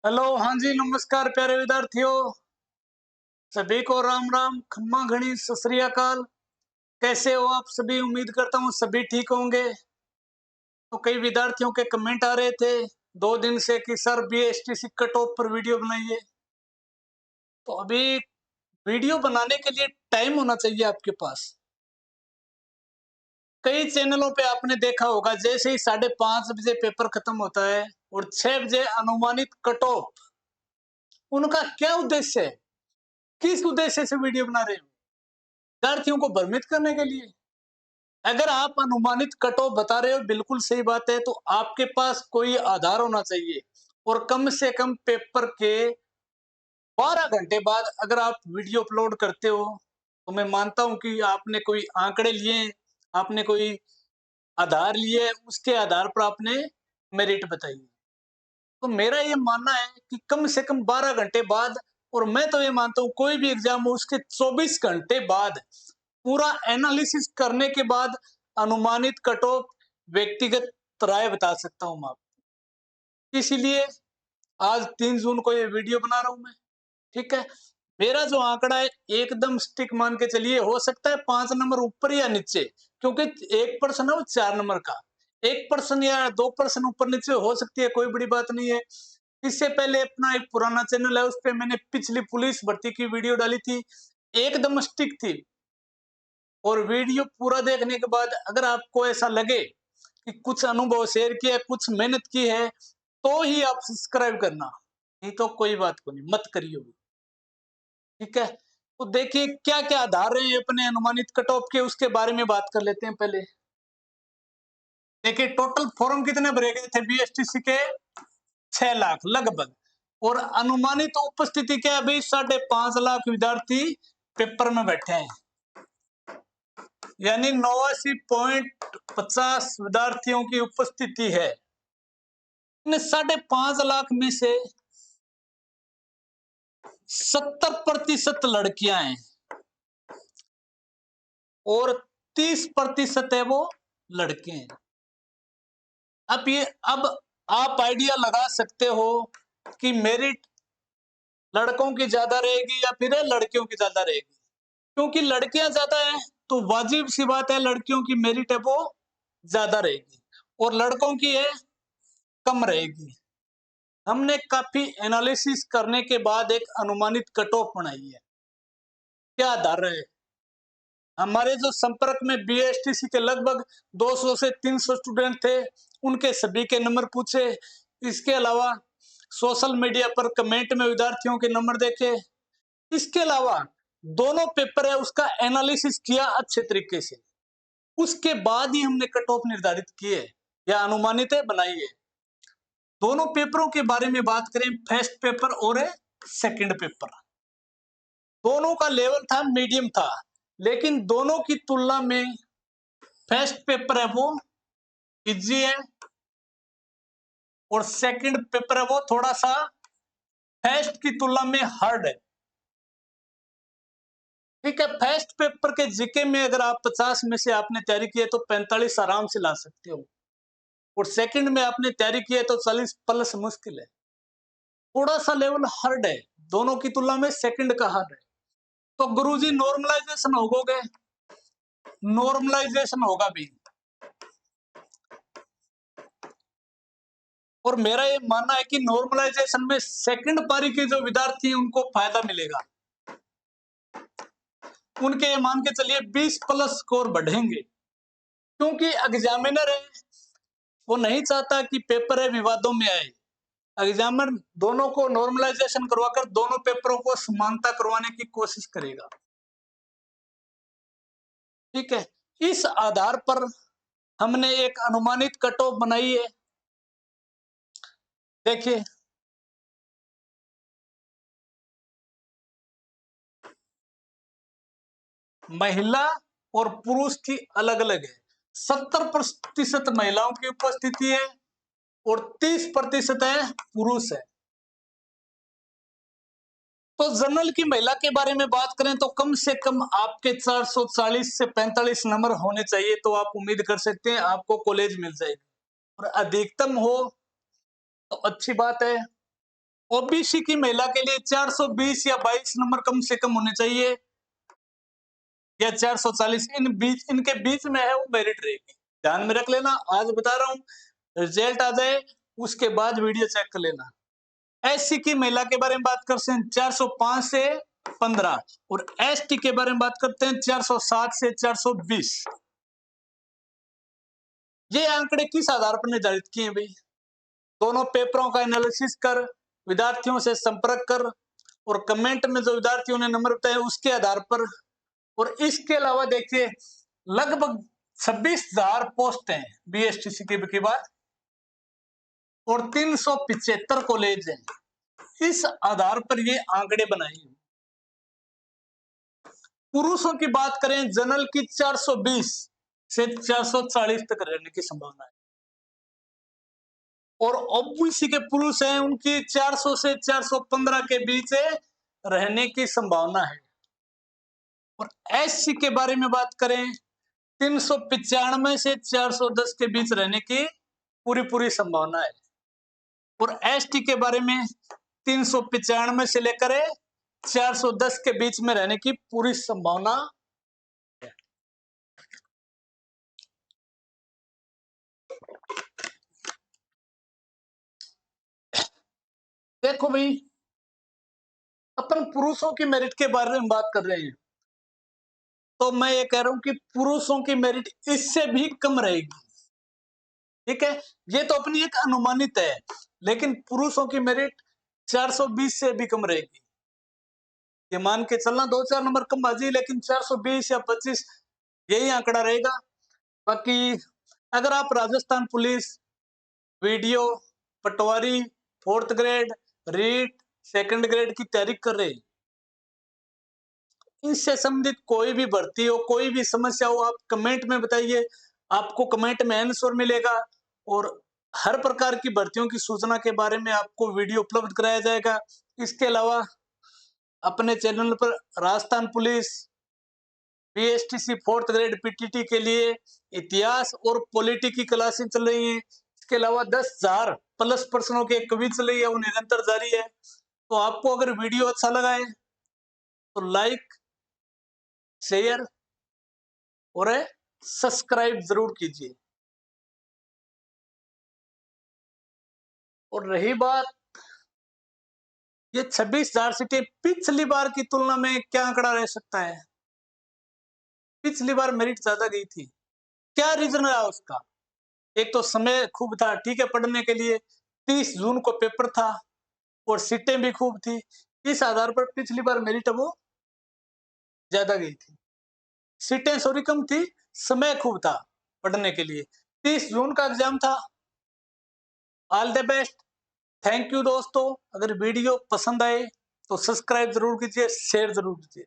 Hello, हाँ जी, नमस्कार प्यारे विद्यार्थियों। सभी को राम राम, खम्मा घणी सत श्री अकाल। कैसे हो आप सभी? उम्मीद करता हूँ सभी ठीक होंगे। तो कई विद्यार्थियों के कमेंट आ रहे थे 2 दिन से कि सर बीएसटीसी कट ऑफ पर वीडियो बनाइए। तो अभी वीडियो बनाने के लिए टाइम होना चाहिए आपके पास। कई चैनलों पे आपने देखा होगा, जैसे ही 5:30 बजे पेपर खत्म होता है और 6 बजे अनुमानित कट ऑफ। उनका क्या उद्देश्य है? किस उद्देश्य से वीडियो बना रहे हो? विद्यार्थियों को भ्रमित करने के लिए। अगर आप अनुमानित कट ऑफ बता रहे हो, बिल्कुल सही बात है, तो आपके पास कोई आधार होना चाहिए। और कम से कम पेपर के 12 घंटे बाद अगर आप वीडियो अपलोड करते हो, तो मैं मानता हूं कि आपने कोई आंकड़े लिए, आपने कोई आधार लिए, उसके आधार पर आपने मेरिट बताई। तो मेरा ये मानना है कि कम से कम 12 घंटे बाद, और मैं तो ये मानता हूं कोई भी एग्जाम हो उसके 24 घंटे बाद पूरा एनालिसिस करने के बाद अनुमानित कट ऑफ व्यक्तिगत राय बता सकता हूं मैं आपको। इसीलिए आज 3 जून को ये वीडियो बना रहा हूं मैं। ठीक है, मेरा जो आंकड़ा है एकदम स्टिक मान के चलिए, हो सकता है 5 नंबर ऊपर या नीचे, क्योंकि एक पर्सन है वो 4 नंबर का। 1% या 2% ऊपर नीचे हो सकती है, कोई बड़ी बात नहीं है। इससे पहले अपना एक पुराना चैनल है, उस पर मैंने पिछली पुलिस भर्ती की वीडियो डाली थी, एकदम स्टिक थी। और वीडियो पूरा देखने के बाद अगर आपको ऐसा लगे कि कुछ अनुभव शेयर किया, कुछ मेहनत की है, तो ही आप सब्सक्राइब करना, नहीं तो कोई बात को नहीं, मत करिए। ठीक है, तो देखिए क्या क्या आधार रहे अपने अनुमानित कट ऑफ के, उसके बारे में बात कर लेते हैं पहले। देखिए टोटल फॉर्म कितने भरे गए थे बीएसटीसी के? 6 लाख लगभग। और अनुमानित उपस्थिति क्या? अभी 5.5 लाख विद्यार्थी पेपर में बैठे हैं, यानी 89.50 विद्यार्थियों की उपस्थिति है। इन 5.5 लाख में से 70% लड़कियां हैं और 30% है वो लड़के हैं। अब आप आइडिया लगा सकते हो कि मेरिट लड़कों की ज्यादा रहेगी या फिर लड़कियों की ज्यादा रहेगी। क्योंकि लड़कियां ज्यादा है तो वाजिब सी बात है लड़कियों की मेरिट है वो ज्यादा रहेगी, और लड़कों की है कम रहेगी। हमने काफी एनालिसिस करने के बाद एक अनुमानित कट ऑफ बनाई है। क्या आधार है? हमारे जो संपर्क में बीएसटीसी के लगभग 200 से 300 स्टूडेंट थे, उनके सभी के नंबर पूछे। इसके अलावा सोशल मीडिया पर कमेंट में विद्यार्थियों के नंबर देखे। इसके अलावा दोनों पेपर है उसका एनालिसिस किया अच्छे तरीके से। उसके बाद ही हमने कट ऑफ निर्धारित किए या अनुमानित बनाई है। दोनों पेपरों के बारे में बात करें, फर्स्ट पेपर और सेकंड पेपर, दोनों का लेवल था मीडियम था, लेकिन दोनों की तुलना में फर्स्ट पेपर है वो इजी है और सेकंड पेपर है वो थोड़ा सा फर्स्ट की तुलना में हार्ड है। ठीक है, फर्स्ट पेपर के जीके में अगर आप 50 में से आपने तैयारी की है तो 45 आराम से ला सकते हो, और सेकंड में आपने तैयारी की है तो 40 प्लस मुश्किल है। थोड़ा सा लेवल हार्ड है, दोनों की तुलना में सेकंड का हार्ड है। तो गुरुजी नॉर्मलाइजेशन होगोगे, नॉर्मलाइजेशन होगा भी। और मेरा ये मानना है कि नॉर्मलाइजेशन में सेकंड पारी के जो विद्यार्थी हैं उनको फायदा मिलेगा। उनके ये मान के चलिए 20 प्लस स्कोर बढ़ेंगे, क्योंकि एग्जामिनर है वो नहीं चाहता कि पेपर है विवादों में आए। एग्जामिनर दोनों को नॉर्मलाइजेशन करवाकर दोनों पेपरों को समानता करवाने की कोशिश करेगा। ठीक है, इस आधार पर हमने एक अनुमानित कट ऑफ बनाई है। देखिए महिला और पुरुष की अलग अलग है। 70% महिलाओं की उपस्थिति है और 30% है पुरुष है। तो जनरल की महिला के बारे में बात करें तो कम से कम आपके 440 से 45 नंबर होने चाहिए, तो आप उम्मीद कर सकते हैं आपको कॉलेज मिल जाएगी। और अधिकतम हो तो अच्छी बात है, ओबीसी की महिला के लिए 420 या 22 नंबर कम से कम होने चाहिए, या 440, इनके बीच में है वो मेरिट रहेगी। ध्यान में रख लेना, आज बता रहा हूँ, रिजल्ट आ जाए उसके बाद वीडियो चेक कर लेना। एससी की महिला के बारे में बात करते हैं 405 से 15, और एसटी के बारे में बात करते हैं 407 से 420। ये आंकड़े किस आधार पर निर्धारित किए हैं भाई? दोनों पेपरों का एनालिसिस कर, विद्यार्थियों से संपर्क कर, और कमेंट में जो विद्यार्थियों ने नंबर बताए उसके आधार पर। और इसके अलावा देखिए, लगभग 26,000 पोस्ट हैं बीएसटीसी के बाद, और 375 कॉलेज हैं। इस आधार पर ये आंकड़े बनाए हैं। पुरुषों की बात करें, जनरल की 420 से 440 तक रहने की संभावना है, और ओबीसी के पुरुष हैं उनकी 400 से 415 के बीच रहने की संभावना है। और एससी के बारे में बात करें, 395 से 410 के बीच रहने की पूरी संभावना है। और एसटी के बारे में 395 से लेकर 410 के बीच में रहने की पूरी संभावना है। देखो भाई, अपन पुरुषों की मेरिट के बारे में बात कर रहे हैं, तो मैं ये कह रहा हूं कि पुरुषों की मेरिट इससे भी कम रहेगी। ठीक है, ये तो अपनी एक अनुमानित है, लेकिन पुरुषों की मेरिट 420 से भी कम रहेगी। ये मान के चलना 2-4 नंबर कम आ जाए, लेकिन 420 या 25 यही आंकड़ा रहेगा। बाकी अगर आप Rajasthan police, video, patwari, 4th grade, REET, 2nd grade की तैयारी कर रहे हैं, इससे संबंधित कोई भी भर्ती हो, कोई भी समस्या हो, आप कमेंट में बताइए, आपको कमेंट में आंसर मिलेगा। और हर प्रकार की भर्तियों की सूचना के बारे में आपको वीडियो उपलब्ध कराया जाएगा। इसके अलावा अपने चैनल पर Rajasthan police, BSTC 4th grade PTT के लिए इतिहास और पॉलिटी की क्लासें चल रही हैं। इसके अलावा 10,000 प्लस प्रश्नों के क्विज चल रही है, वो निरंतर जारी है। तो आपको अगर वीडियो अच्छा लगा है तो लाइक, शेयर और सब्सक्राइब जरूर कीजिए। और रही बात ये 26,000 सीटें, पिछली बार की तुलना में क्या आंकड़ा रह सकता है? पिछली बार मेरिट ज्यादा गई थी, क्या रीजन रहा उसका? एक तो समय खूब था, ठीक है, पढ़ने के लिए 30 जून को पेपर था, और सीटें भी खूब थी। इस आधार पर पिछली बार मेरिट वो ज्यादा गई थी। सीटें सॉरी कम थी, समय खूब था पढ़ने के लिए। 30 जून का एग्जाम था। All the best, thank you दोस्तों। अगर वीडियो पसंद आए तो सब्सक्राइब जरूर कीजिए, शेयर जरूर कीजिए।